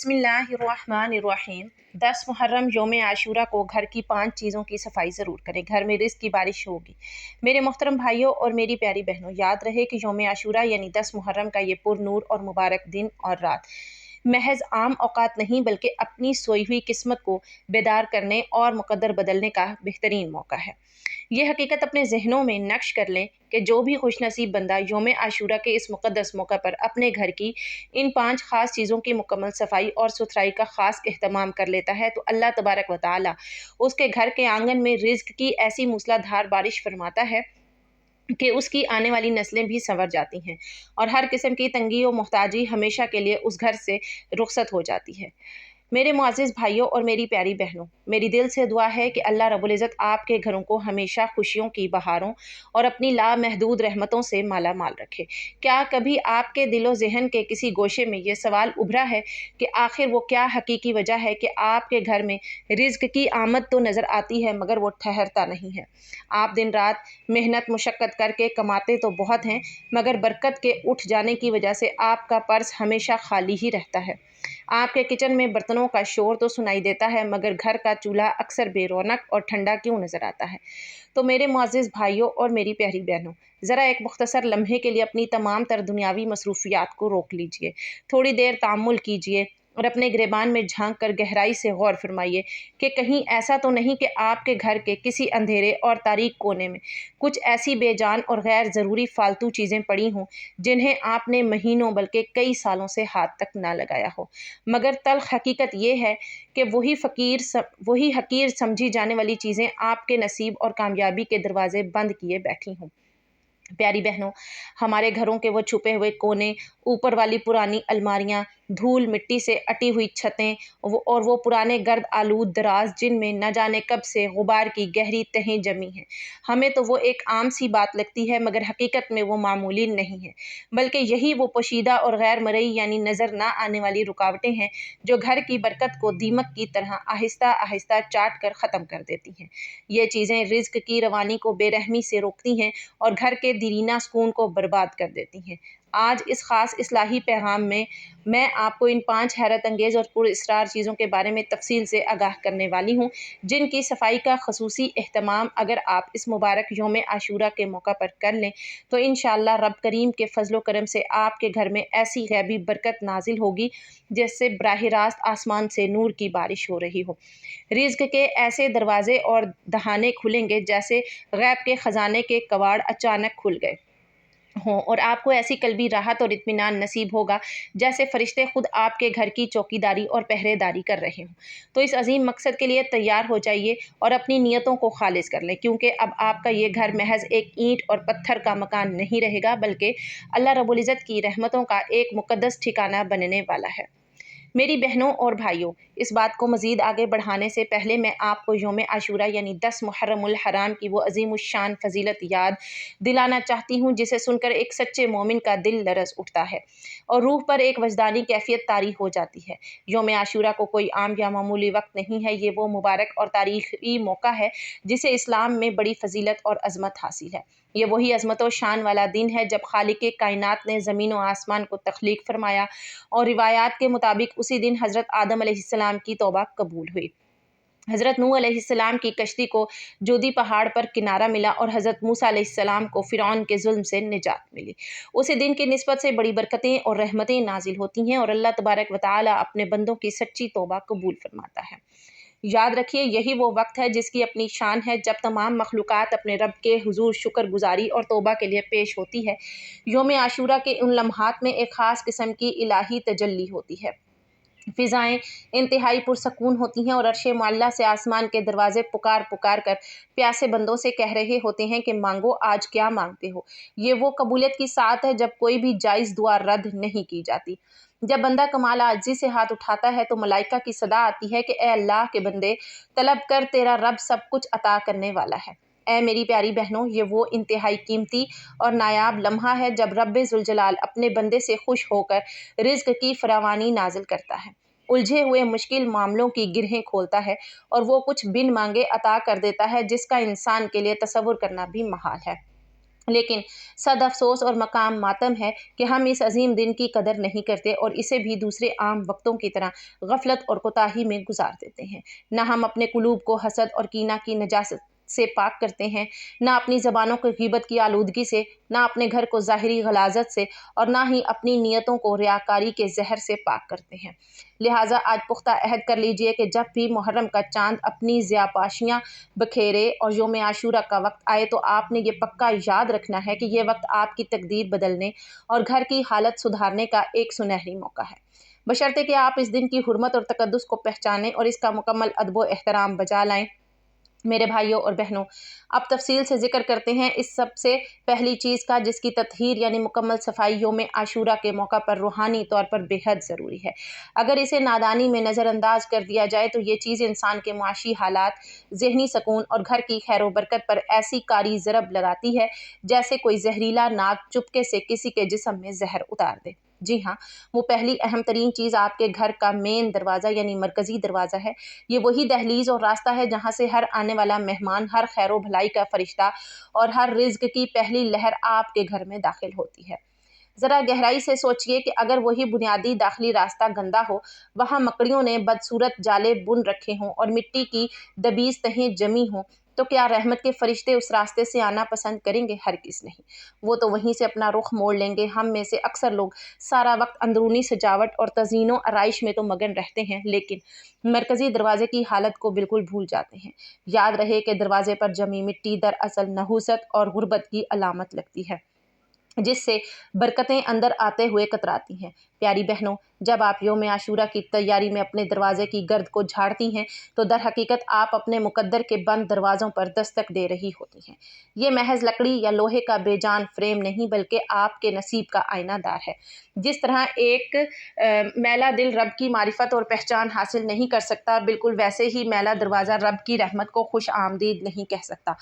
बिस्मिल्लाहिर्रहमानिर्रहीम। 10 मुहर्रम यौम आशूरा को घर की 5 चीज़ों की सफाई ज़रूर करें, घर में रिज़्क़ की बारिश होगी। मेरे मोहतरम भाइयों और मेरी प्यारी बहनों, याद रहे कि यौम आशूरा यानी 10 मुहर्रम का ये पुरनूर और मुबारक दिन और रात महज आम औकात नहीं बल्कि अपनी सोई हुई किस्मत को बेदार करने और मुक़द्दर बदलने का बेहतरीन मौका है। ये हकीकत अपने जहनों में नक्श कर लें कि जो भी खुशनसीब बंदा यौम आशूरा के इस मुक़द्दस मौका पर अपने घर की इन 5 ख़ास चीज़ों की मुकम्मल सफाई और सुथराई का ख़ास एहतमाम कर लेता है, तो अल्लाह तबारक व तआला उसके घर के आंगन में रिज़्क़ की ऐसी मूसलाधार बारिश फरमाता है कि उसकी आने वाली नस्लें भी संवर जाती हैं और हर किस्म की तंगी और मोहताजी हमेशा के लिए उस घर से रुखसत हो जाती है। मेरे मुअज़्ज़िज़ भाइयों और मेरी प्यारी बहनों, मेरी दिल से दुआ है कि अल्लाह रब्बुल इज़्ज़त आपके घरों को हमेशा खुशियों की बहारों और अपनी लामहदूद रहमतों से माला माल रखे। क्या कभी आपके दिलो ज़हन के किसी गोशे में ये सवाल उभरा है कि आखिर वो क्या हकीकी वजह है कि आपके घर में रिज़्क़ की आमद तो नज़र आती है मगर वो ठहरता नहीं है? आप दिन रात मेहनत मुशक्क़त करके कमाते तो बहुत हैं, मगर बरकत के उठ जाने की वजह से आपका पर्स हमेशा खाली ही रहता है। आपके किचन में बर्तनों का शोर तो सुनाई देता है, मगर घर का चूल्हा अक्सर बेरौनक और ठंडा क्यों नज़र आता है? तो मेरे मुअज़्ज़िज़ भाइयों और मेरी प्यारी बहनों, ज़रा एक मुख्तसर लम्हे के लिए अपनी तमाम तर दुनियावी मसरूफ़ियात को रोक लीजिए। थोड़ी देर ताअम्मुल कीजिए और अपने गिरेबान में झांक कर गहराई से गौर फरमाइए कि कहीं ऐसा तो नहीं कि आपके घर के किसी अंधेरे और तारीक कोने में कुछ ऐसी बेजान और गैर ज़रूरी फ़ालतू चीज़ें पड़ी हों जिन्हें आपने महीनों बल्कि कई सालों से हाथ तक ना लगाया हो। मगर तल्ख़ हकीकत ये है कि वही हकीर समझी जाने वाली चीज़ें आपके नसीब और कामयाबी के दरवाज़े बंद किए बैठी हों। प्यारी बहनों, हमारे घरों के वो छुपे हुए कोने, ऊपर वाली पुरानी अलमारियाँ, धूल मिट्टी से अटी हुई छतें और वो पुराने गर्द आलूद दराज जिनमें न जाने कब से गुबार की गहरी तहें जमी हैं। हमें तो वो एक आम सी बात लगती है, मगर हकीकत में वो मामूली नहीं है, बल्कि यही वो पोशीदा और गैर मरई यानी नज़र ना आने वाली रुकावटें हैं जो घर की बरकत को दीमक की तरह आहिस्ता आहिस्ता चाट कर ख़त्म कर देती हैं। ये चीज़ें रिज़्क़ की रवानी को बेरहमी से रोकती हैं और घर के दीरीना सुकून को बर्बाद कर देती हैं। आज इस ख़ास इस्लाही पैगाम में मैं आपको इन 5 हैरत अंगेज़ और पुरअसरार चीज़ों के बारे में तफ़सील से आगाह करने वाली हूँ, जिनकी सफाई का ख़ुसूसी एहतमाम अगर आप इस मुबारक यौम आशूरा के मौका पर कर लें, तो इंशाअल्लाह रब करीम के फ़ज़्ल व करम से आपके घर में ऐसी गैबी बरकत नाज़िल होगी जैसे बराह रास्त आसमान से नूर की बारिश हो रही हो। रिज़्क़ के ऐसे दरवाज़े और दहाने खुलेंगे जैसे गैब के ख़जाने के कवाड़ अचानक खुल गए हों और आपको ऐसी क़ल्बी राहत और इत्मीनान नसीब होगा जैसे फ़रिश्ते ख़ुद आपके घर की चौकीदारी और पहरेदारी कर रहे हों। तो इस अज़ीम मकसद के लिए तैयार हो जाइए और अपनी नीयतों को ख़ालिस कर लें, क्योंकि अब आपका ये घर महज़ एक ईंट और पत्थर का मकान नहीं रहेगा, बल्कि अल्लाह रब्बुल इज़्ज़त की रहमतों का एक मुक़द्दस ठिकाना बनने वाला है। मेरी बहनों और भाइयों, इस बात को मज़ीद आगे बढ़ाने से पहले मैं आपको यौम आशूरा यानी 10 मुहर्रमुल हराम की वो अज़ीमुश्शान फ़ज़ीलत याद दिलाना चाहती हूँ जिसे सुनकर एक सच्चे मोमिन का दिल लरज़ उठता है और रूह पर एक वजदानी कैफ़ियत तारी हो जाती है। यौम आशूरा को कोई आम या मामूली वक्त नहीं है, ये वो मुबारक और तारीख़ी मौका है जिसे इस्लाम में बड़ी फ़ज़ीलत और अज़मत हासिल है। ये वही अज़मत व शान वाला दिन है जब खालिक़े कायनात ने ज़मीन व आसमान को तख्लीक़ फ़रमाया और रिवायात के मुताबिक उसी दिन हज़रत आदम अलैहिस्सलाम की तौबा कबूल हुई। हज़रत नूह अलैहिस्सलाम की कश्ती को जोदी पहाड़ पर किनारा मिला और हज़रत मूसा अलैहिस्सलाम को फ़िरौन के ज़ुल्म से निजात मिली। उसी दिन की निस्बत से बड़ी बरकतें और रहमतें नाज़िल होती हैं और अल्लाह तबारक व तआला अपने बंदों की सच्ची तौबा कबूल फ़रमाता है। याद रखिए, यही वो वक्त है जिसकी अपनी शान है जब तमाम मखलूक़ात अपने रब के हुज़ूर शुक्रगुज़ारी और तौबा के लिए पेश होती है। यौम आशूरा के उन लम्हात में एक ख़ास किस्म की इलाही तजल्ली होती है। फ़िज़ाएँ इंतहाई पुरसकून होती हैं और अर्श मुअल्ला से आसमान के दरवाज़े पुकार पुकार कर प्यासे बंदों से कह रहे होते हैं कि मांगो, आज क्या मांगते हो। ये वो कबूलियत की साथ है जब कोई भी जायज़ दुआ रद्द नहीं की जाती। जब बंदा कमाल आजिज़ी से हाथ उठाता है तो मलाइका की सदा आती है कि ए अल्लाह के बंदे, तलब कर, तेरा रब सब कुछ अता करने वाला है। ऐ मेरी प्यारी बहनों, ये वो इंतहाई कीमती और नायाब लम्हा है जब रब्बे ज़ुल जलाल अपने बंदे से खुश होकर रिज़्क़ की फरावानी नाज़िल करता है, उलझे हुए मुश्किल मामलों की गिरहें खोलता है और वो कुछ बिन मांगे अता कर देता है जिसका इंसान के लिए तसव्वुर करना भी महाल है। لیکن صد افسوس اور مقام ماتم ہے کہ ہم اس عظیم دن کی قدر نہیں کرتے اور اسے بھی دوسرے عام وقتوں کی طرح غفلت اور کوتاہی میں گزار دیتے ہیں۔ نہ ہم اپنے قلوب کو حسد اور کینہ کی نجاست سے پاک کرتے ہیں، نہ اپنی زبانوں کو غیبت کی آلودگی سے، نہ اپنے گھر کو ظاہری غلاظت سے، اور نہ ہی اپنی نیتوں کو ریاکاری کے زہر سے پاک کرتے ہیں۔ لہٰذا آج پختہ عہد کر لیجئے کہ جب بھی محرم کا چاند اپنی ضیاءپاشیاں بکھیرے اور یوم عاشورہ کا وقت آئے تو آپ نے یہ پکا یاد رکھنا ہے کہ یہ وقت آپ کی تقدیر بدلنے اور گھر کی حالت سدھارنے کا ایک سنہری موقع ہے، بشرطے کہ آپ اس دن کی حرمت اور تقدس کو پہچانیں اور اس کا مکمل ادب و احترام بجا لائیں۔ میرے بھائیوں اور بہنوں، اب تفصیل سے ذکر کرتے ہیں اس سب سے پہلی چیز کا، جس کی تطہیر یعنی مکمل صفائی یوم عاشورہ کے موقع پر روحانی طور پر بے حد ضروری ہے۔ اگر اسے نادانی میں نظر انداز کر دیا جائے تو یہ چیز انسان کے معاشی حالات، ذہنی سکون اور گھر کی خیر و برکت پر ایسی کاری ضرب لگاتی ہے جیسے کوئی زہریلا ناگ چپکے سے کسی کے جسم میں زہر اتار دے۔ جی ہاں، وہ پہلی اہم ترین چیز آپ کے گھر کا مین دروازہ یعنی مرکزی دروازہ ہے۔ یہ وہی دہلیز اور راستہ ہے جہاں سے ہر آنے والا مہمان، ہر خیر و بھلائی کا فرشتہ اور ہر رزق کی پہلی لہر آپ کے گھر میں داخل ہوتی ہے۔ ذرا گہرائی سے سوچئے کہ اگر وہی بنیادی داخلی راستہ گندا ہو، وہاں مکڑیوں نے بدصورت جالے بن رکھے ہوں اور مٹی کی دبیز تہیں جمی ہوں، تو کیا رحمت کے فرشتے اس راستے سے آنا پسند کریں گے؟ ہرگز نہیں، وہ تو وہیں سے اپنا رخ موڑ لیں گے۔ ہم میں سے اکثر لوگ سارا وقت اندرونی سجاوٹ اور تزئین و آرائش میں تو مگن رہتے ہیں، لیکن مرکزی دروازے کی حالت کو بالکل بھول جاتے ہیں۔ یاد رہے کہ دروازے پر جمی مٹی دراصل نحوست اور غربت کی علامت لگتی ہے، جس سے برکتیں اندر آتے ہوئے کتراتی ہیں۔ پیاری بہنوں، جب آپ یوم عاشورہ کی تیاری میں اپنے دروازے کی گرد کو جھاڑتی ہیں تو در حقیقت آپ اپنے مقدر کے بند دروازوں پر دستک دے رہی ہوتی ہیں۔ یہ محض لکڑی یا لوہے کا بے جان فریم نہیں بلکہ آپ کے نصیب کا آئینہ دار ہے۔ جس طرح ایک میلا دل رب کی معرفت اور پہچان حاصل نہیں کر سکتا، بالکل ویسے ہی میلا دروازہ رب کی رحمت کو خوش آمدید نہیں کہہ سکتا۔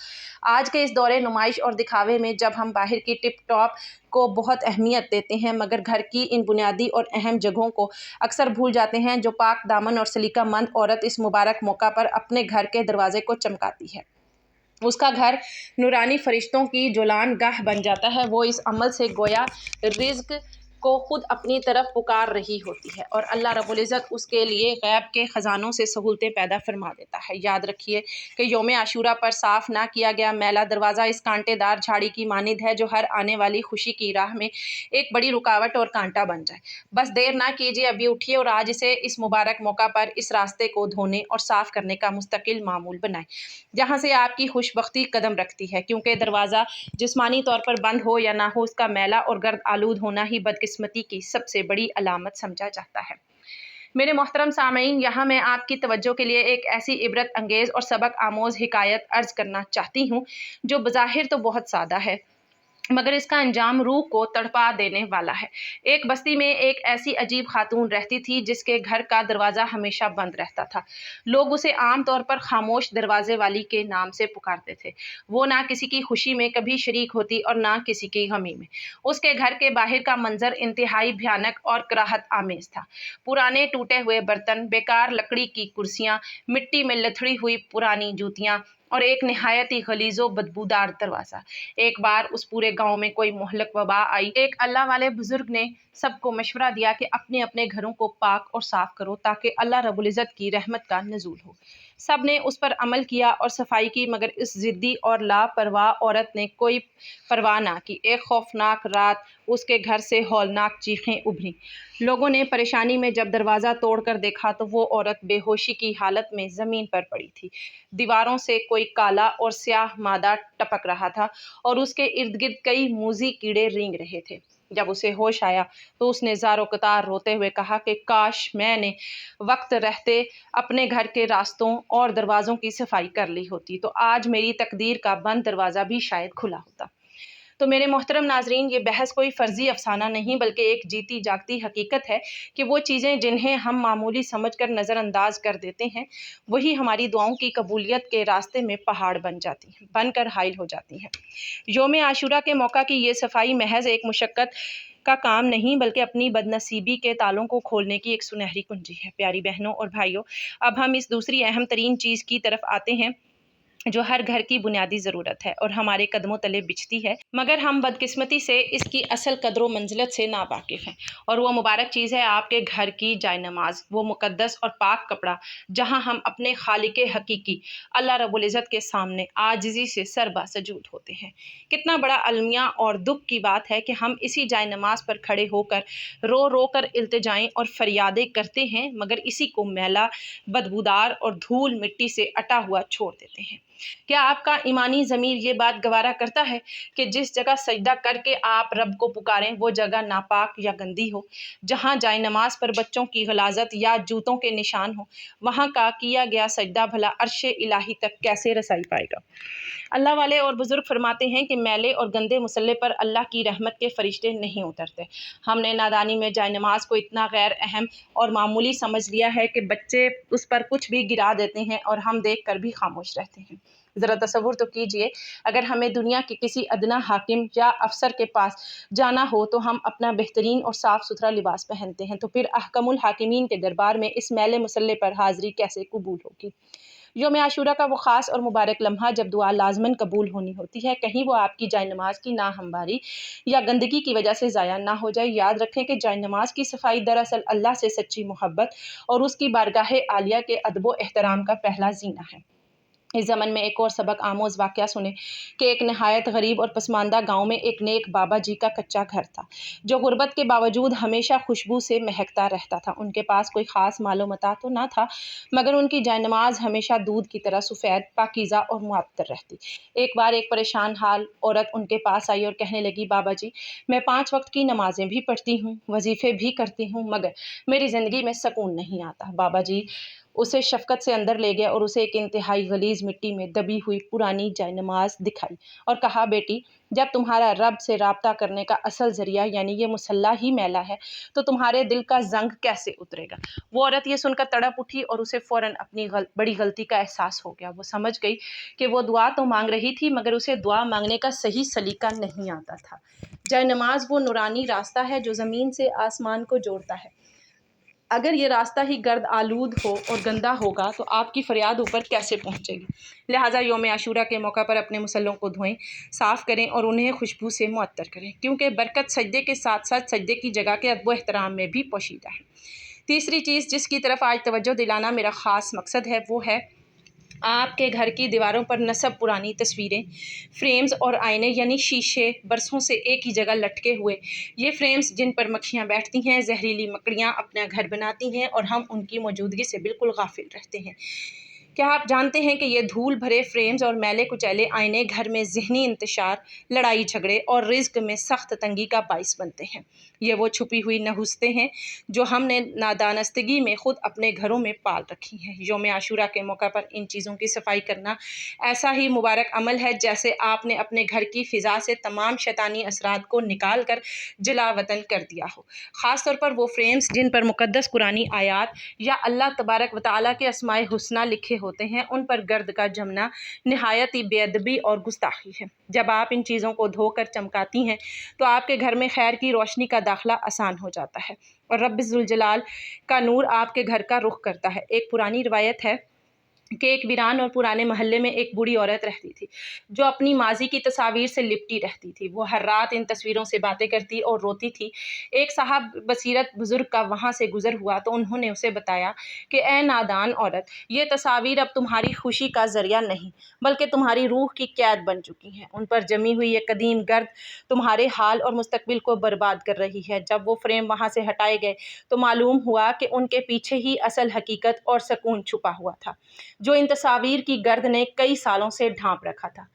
آج کے اس دور نمائش اور دکھاوے میں جب ہم باہر کی ٹپ ٹاپ کو بہت اہمیت دیتے ہیں مگر گھر کی ان بنیادی اور اہم جگہوں کو اکثر بھول جاتے ہیں جو پاک دامن اور سلیقہ مند عورت اس مبارک موقع پر اپنے گھر کے دروازے کو چمکاتی ہے، اس کا گھر نورانی فرشتوں کی جولان گاہ بن جاتا ہے۔ وہ اس عمل سے گویا رزق کو خود اپنی طرف پکار رہی ہوتی ہے اور اللہ رب العزت اس کے لیے غیب کے خزانوں سے سہولتیں پیدا فرما دیتا ہے۔ یاد رکھیے کہ یوم عاشورہ پر صاف نہ کیا گیا میلا دروازہ اس کانٹے دار جھاڑی کی مانند ہے جو ہر آنے والی خوشی کی راہ میں ایک بڑی رکاوٹ اور کانٹا بن جائے۔ بس دیر نہ کیجیے، ابھی اٹھیے اور آج اسے اس مبارک موقع پر اس راستے کو دھونے اور صاف کرنے کا مستقل معمول بنائیں جہاں سے آپ کی خوش بختی قدم رکھتی ہے، کیونکہ دروازہ جسمانی طور پر بند ہو یا نہ ہو، اس کا میلا اور گرد آلود ہونا ہی بدقسمتی کی سب سے بڑی علامت سمجھا جاتا ہے۔ میرے محترم سامعین، یہاں میں آپ کی توجہ کے لیے ایک ایسی عبرت انگیز اور سبق آموز حکایت عرض کرنا چاہتی ہوں جو بظاہر تو بہت سادہ ہے مگر اس کا انجام روح کو تڑپا دینے والا ہے۔ ایک بستی میں ایک ایسی عجیب خاتون رہتی تھی جس کے گھر کا دروازہ ہمیشہ بند رہتا تھا۔ لوگ اسے عام طور پر خاموش دروازے والی کے نام سے پکارتے تھے۔ وہ نہ کسی کی خوشی میں کبھی شریک ہوتی اور نہ کسی کی غمی میں۔ اس کے گھر کے باہر کا منظر انتہائی بھیانک اور کراہت آمیز تھا۔ پرانے ٹوٹے ہوئے برتن، بیکار لکڑی کی کرسیاں، مٹی میں لتھڑی ہوئی پرانی جوتیاں اور ایک نہایت ہی غلیظ و بدبودار دروازہ۔ ایک بار اس پورے گاؤں میں کوئی مہلک وبا آئی۔ ایک اللہ والے بزرگ نے سب کو مشورہ دیا کہ اپنے اپنے گھروں کو پاک اور صاف کرو تاکہ اللہ رب العزت کی رحمت کا نزول ہو۔ سب نے اس پر عمل کیا اور صفائی کی مگر اس ضدی اور لاپرواہ عورت نے کوئی پرواہ نہ کی۔ ایک خوفناک رات اس کے گھر سے ہولناک چیخیں ابھریں۔ لوگوں نے پریشانی میں جب دروازہ توڑ کر دیکھا تو وہ عورت بے ہوشی کی حالت میں زمین پر پڑی تھی۔ دیواروں سے کوئی کالا اور سیاہ مادہ ٹپک رہا تھا اور اس کے ارد گرد کئی موذی کیڑے رینگ رہے تھے۔ جب اسے ہوش آیا تو اس نے زار و قطار روتے ہوئے کہا کہ کاش میں نے وقت رہتے اپنے گھر کے راستوں اور دروازوں کی صفائی کر لی ہوتی تو آج میری تقدیر کا بند دروازہ بھی شاید کھلا ہوتا۔ تو میرے محترم ناظرین، یہ بحث کوئی فرضی افسانہ نہیں بلکہ ایک جیتی جاگتی حقیقت ہے کہ وہ چیزیں جنہیں ہم معمولی سمجھ کر نظر انداز کر دیتے ہیں وہی ہماری دعاؤں کی قبولیت کے راستے میں پہاڑ بن کر حائل ہو جاتی ہیں۔ یوم عاشورہ کے موقع کی یہ صفائی محض ایک مشقت کا کام نہیں بلکہ اپنی بدنصیبی کے تالوں کو کھولنے کی ایک سنہری کنجی ہے۔ پیاری بہنوں اور بھائیوں، اب ہم اس دوسری اہم ترین چیز کی طرف آتے ہیں जो हर घर की बुनियादी ज़रूरत है और हमारे कदमों तले बिछती है, मगर हम बदकिस्मती से इसकी असल कदर मंजिलत से नावाकिफ़ हैं। और वो मुबारक चीज़ है आपके घर की जाय नमाज, वो मुक़द्दस और पाक कपड़ा जहाँ हम अपने खालिक हकीकी अल्लाह रब्बुल इज़्ज़त के सामने आजिज़ी से सरबा सजूद होते हैं। कितना बड़ा अलमिया और दुख की बात है कि हम इसी जाय नमाज पर खड़े होकर रो रो कर इल्तिजाएँ और फरियादें करते हैं, मगर इसी को मैला, बदबूदार और धूल मिट्टी से अटा हुआ छोड़ देते हैं। क्या आपका ईमानी ज़मीर ये बात गवारा करता है कि जिस जगह सजदा करके आप रब को पुकारें वो जगह नापाक या गंदी हो? जहाँ जाए नमाज पर बच्चों की गलाजत या जूतों के निशान हो, वहाँ का किया गया सजदा भला अर्शे इलाही तक कैसे रसाई पाएगा? अल्लाह वाले और बुज़ुर्ग फरमाते हैं कि मैले और गंदे मुसल्ले पर अल्लाह की रहमत के फरिश्ते नहीं उतरते। हमने नादानी में जाए नमाज को इतना गैर अहम और मामूली समझ लिया है कि बच्चे उस पर कुछ भी गिरा देते हैं और हम देख कर भी खामोश रहते हैं। ज़रा तसव्वुर तो कीजिए, अगर हमें दुनिया के किसी अदना हाकिम या अफसर के पास जाना हो तो हम अपना बेहतरीन और साफ़ सुथरा लिबास पहनते हैं, तो फिर अहकमुल हाकिमीन के दरबार में इस मैले मुसल्ले पर हाज़िरी कैसे कबूल होगी? यौम आशूरा का वो ख़ास और मुबारक लम्हा जब दुआ लाज़मन कबूल होनी होती है, कहीं वो आपकी जाय नमाज की नाहमवारी या गंदगी की वजह से ज़ाया ना हो जाए। याद रखें कि जाय नमाज की सफाई दरअसल अल्लाह से सच्ची मोहब्बत और उसकी बारगाह आलिया के अदब एहतराम का पहला ज़ीना है। इस ज़मन में एक और सबक आमोज़ वाक़या सुने कि एक नहायत गरीब और पसमानदा गाँव में एक नेक बाबा जी का कच्चा घर था, जो गुर्बत के बावजूद हमेशा खुशबू से महकता रहता था। उनके पास कोई ख़ास मालो मता तो ना था, मगर उनकी जायनमाज़ हमेशा दूध की तरह सफ़ेद, पाकीज़ा और मुअत्तर रहती। एक बार एक परेशान हाल औरत उनके पास आई और कहने लगी, बाबा जी, मैं 5 वक्त की नमाज़ें भी पढ़ती हूँ, वजीफ़े भी करती हूँ, मगर मेरी ज़िंदगी में सकून नहीं आता। बाबा जी उसे शफ़क़त से अंदर ले गए और उसे एक इंतहाई गलीज़ मिट्टी में दबी हुई पुरानी जायनमाज़ दिखाई और कहा, बेटी, जब तुम्हारा रब से राब्ता करने का असल ज़रिया यानी ये मुसल्ला ही मैला है, तो तुम्हारे दिल का ज़ंग कैसे उतरेगा? वो औरत ये सुनकर तड़प उठी और उसे फ़ौरन अपनी बड़ी गलती का एहसास हो गया। वो समझ गई कि वो दुआ तो मांग रही थी, मगर उसे दुआ मांगने का सही सलीका नहीं आता था। जायनमाज़ वो नूरानी रास्ता है जो ज़मीन से आसमान को जोड़ता है। अगर ये रास्ता ही गर्द आलूद हो और गंदा होगा तो आपकी फ़रियाद ऊपर कैसे पहुँचेगी? लिहाजा यौम आशूरा के मौका पर अपने मुसल्लों को धोएं, साफ़ करें और उन्हें खुशबू से मुअत्तर करें, क्योंकि बरकत सजदे के साथ साथ सजदे की जगह के अदब एहतराम में भी पोशीदा है। तीसरी चीज़ जिसकी तरफ आज तवज्जो दिलाना मेरा ख़ास मकसद है, वो है आपके घर की दीवारों पर नस्ब पुरानी तस्वीरें, फ्रेम्स और आईने यानी शीशे बरसों से एक ही जगह लटके हुए। ये फ्रेम्स जिन पर मक्खियाँ बैठती हैं, जहरीली मकड़ियाँ अपना घर बनाती हैं और हम उनकी मौजूदगी से बिल्कुल गाफिल रहते हैं। क्या आप जानते हैं कि ये धूल भरे फ्रेम्स और मैले कुचैले आईने घर में ज़हनी इंतशार, लड़ाई झगड़े और रिज़्क में सख्त तंगी का बाइस बनते हैं? ये वो छुपी हुई नहुस्तें हैं जो हमने नादानस्तगी में ख़ुद अपने घरों में पाल रखी हैं। यौम आशूरा के मौका पर इन चीज़ों की सफाई करना ऐसा ही मुबारक अमल है जैसे आपने अपने घर की फ़िज़ा से तमाम शैतानी असरात को निकाल कर जलावतन कर दिया हो। ख़ास तौर पर वो फ्रेम्स जिन पर मुक़द्दस कुरानी आयात या अल्लाह तबारक व तआला के अस्माए हुस्ना लिखे होते हैं, उन पर गर्द का जमना नहायत ही बेअदबी और गुस्ताखी है। जब आप इन चीज़ों को धोकर चमकाती हैं तो आपके घर में खैर की रोशनी का दाखिला आसान हो जाता है और रब्बुल ज़ुल जलाल का नूर आपके घर का रुख करता है। एक पुरानी रिवायत है कि एक वीरान और पुराने महल्ले में एक बूढ़ी औरत रहती थी, जो अपनी माजी की तस्वीर से लिपटी रहती थी। वो हर रात इन तस्वीरों से बातें करती और रोती थी। एक साहब बसीरत बुज़ुर्ग का वहाँ से गुज़र हुआ तो उन्होंने उसे बताया कि ए नादान औरत, ये तस्वीर अब तुम्हारी खुशी का ज़रिया नहीं, बल्कि तुम्हारी रूह की कैद बन चुकी हैं। उन पर जमी हुई ये कदीम गर्द तुम्हारे हाल और मुस्तकबिल को बर्बाद कर रही है। जब वो फ्रेम वहाँ से हटाए गए तो मालूम हुआ कि उनके पीछे ही असल हकीकत और सकून छुपा हुआ था, जो इन तस्वीर की गर्द ने कई सालों से ढांप रखा था।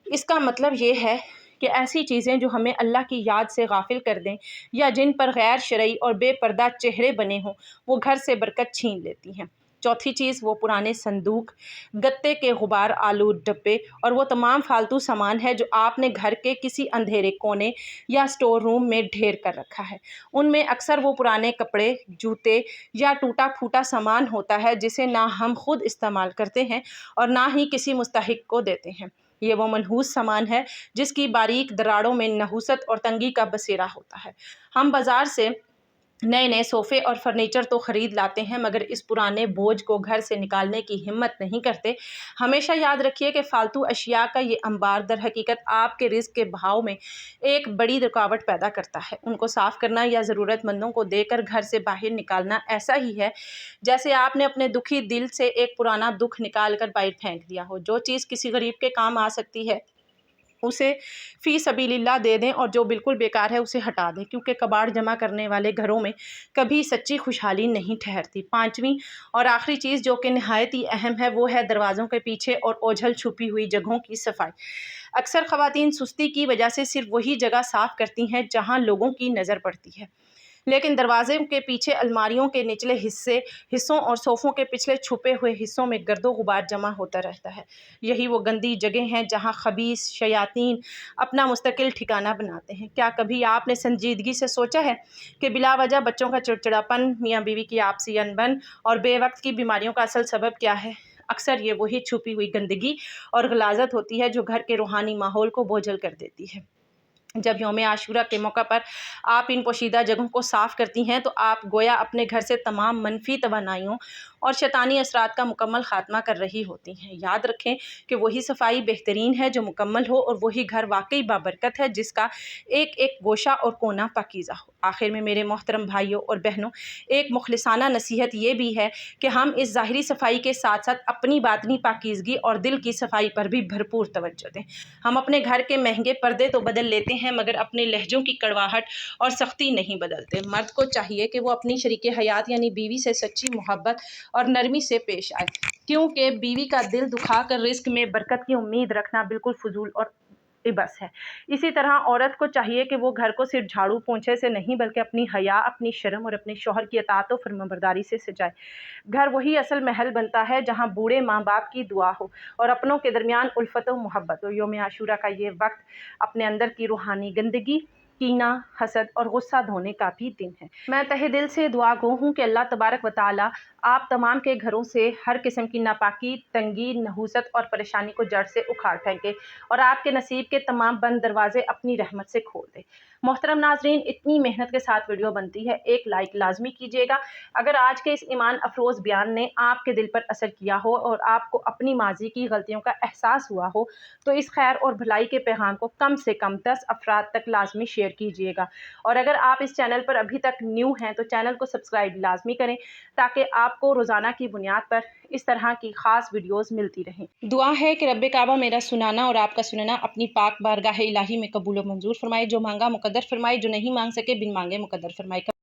इसका मतलब ये है कि ऐसी चीज़ें जो हमें अल्लाह की याद से गाफिल कर दें या जिन पर गैर शरई और बेपर्दा चेहरे बने हों, वो घर से बरकत छीन लेती हैं। चौथी चीज़ वो पुराने संदूक, गत्ते के गुबार आलूद डब्बे और वो तमाम फालतू सामान है जो आपने घर के किसी अंधेरे कोने या स्टोर रूम में ढेर कर रखा है। उनमें अक्सर वो पुराने कपड़े, जूते या टूटा फूटा सामान होता है जिसे ना हम खुद इस्तेमाल करते हैं और ना ही किसी मुस्तहिक को देते हैं। ये वो मनहूस सामान है जिसकी बारीक दरारों में नहुसत और तंगी का बसेरा होता है। हम बाज़ार से नए नए सोफ़े और फर्नीचर तो ख़रीद लाते हैं मगर इस पुराने बोझ को घर से निकालने की हिम्मत नहीं करते। हमेशा याद रखिए कि फ़ालतू अशिया का ये अंबार दर हकीकत आपके रिज़्क के बहाव में एक बड़ी रुकावट पैदा करता है। उनको साफ़ करना या ज़रूरतमंदों को देकर घर से बाहर निकालना ऐसा ही है जैसे आपने अपने दुखी दिल से एक पुराना दुख निकाल कर बाहर फेंक दिया हो। जो चीज़ किसी गरीब के काम आ सकती है उसे फ़ी सबीलिल्लाह दे दें और जो बिल्कुल बेकार है उसे हटा दें, क्योंकि कबाड़ जमा करने वाले घरों में कभी सच्ची खुशहाली नहीं ठहरती। पाँचवीं और आखिरी चीज़ जो कि नहायत ही अहम है वो है दरवाज़ों के पीछे और ओझल छुपी हुई जगहों की सफाई। अक्सर ख़वातीन सुस्ती की वजह से सिर्फ वही जगह साफ़ करती हैं जहाँ लोगों की नज़र पड़ती है, लेकिन दरवाजे के पीछे, अलमारियों के निचले हिस्सों और सोफ़ों के पिछले छुपे हुए हिस्सों में गर्दो गुबार जमा होता रहता है। यही वो गंदी जगह हैं जहाँ खबीस शयातीन अपना मुस्तकिल ठिकाना बनाते हैं। क्या कभी आपने संजीदगी से सोचा है कि बिला वजह बच्चों का चिड़चिड़ापन, मियाँ बीवी की आपसी अनबन और बेवक्त की बीमारियों का असल सबब क्या है? अक्सर ये वही छुपी हुई गंदगी और गलाजत होती है जो घर के रूहानी माहौल को बोझल कर देती है। जब यौम आशूरा के मौका पर आप इन पोशीदा जगहों को साफ़ करती हैं तो आप गोया अपने घर से तमाम मनफी तवानाइयों और शैतानी असरात का मुकम्मल ख़ात्मा कर रही होती हैं। याद रखें कि वही सफाई बेहतरीन है जो मुकम्मल हो और वही घर वाकई बाबरकत है जिसका एक एक गोशा और कोना पाकीज़ा हो। आखिर में मेरे मोहतरम भाइयों और बहनों, एक मुखलिसाना नसीहत ये भी है कि हम इस ज़ाहिरी सफाई के साथ साथ अपनी बातनी पाकीज़गी और दिल की सफाई पर भी भरपूर तवज्जो दें। हम अपने घर के महंगे पर्दे तो बदल लेते हैं मगर अपने लहजों की कड़वाहट और सख्ती नहीं बदलते। मर्द को चाहिए कि वो अपनी शरीके हयात यानी बीवी से सच्ची मोहब्बत और नरमी से पेश आए, क्योंकि बीवी का दिल दुखा कर रिस्क में बरकत की उम्मीद रखना बिल्कुल फजूल और बस है। इसी तरह औरत को चाहिए कि वो घर को सिर्फ झाड़ू पोंछे से नहीं बल्कि अपनी हया, अपनी शर्म और अपने शौहर की अताअत व फर्माबरदारी से सजाए। घर वही असल महल बनता है जहाँ बूढ़े माँ बाप की दुआ हो और अपनों के दरमियान उल्फत व मोहब्बत हो। यौम आशूरा का ये वक्त अपने अंदर की रूहानी गंदगी, कीना, हसद और गुस्सा धोने का भी दिन है। मैं तहे दिल से दुआ गो हूँ कि अल्लाह तबारक व तआला आप तमाम के घरों से हर किस्म की नापाकी, तंगी, नहूसत और परेशानी को जड़ से उखाड़ फेंके और आपके नसीब के तमाम बंद दरवाजे अपनी रहमत से खोल दे। मोहतरम नाजरीन, इतनी मेहनत के साथ वीडियो बनती है, एक लाइक लाजमी कीजिएगा। अगर आज के इस ईमान अफरोज़ बयान ने आपके दिल पर असर किया हो और आपको अपनी माजी की गलतियों का एहसास हुआ हो तो इस खैर और भलाई के पैगाम को कम से कम 10 अफराद तक लाजमी शेयर कीजिएगा। और अगर आप इस चैनल पर अभी तक न्यू हैं तो चैनल को सब्सक्राइब लाजमी करें ताकि आपको रोज़ाना की बुनियाद पर इस तरह की ख़ास वीडियोस मिलती रहें। दुआ है कि रब्बे काबा मेरा सुनाना और आपका सुनना अपनी पाक बारगाह इलाही में कबूल व मंजूर फरमाए। जो मांगा मुकद्दर फरमाए, जो नहीं मांग सके बिन मांगे मुकद्दर फरमाए।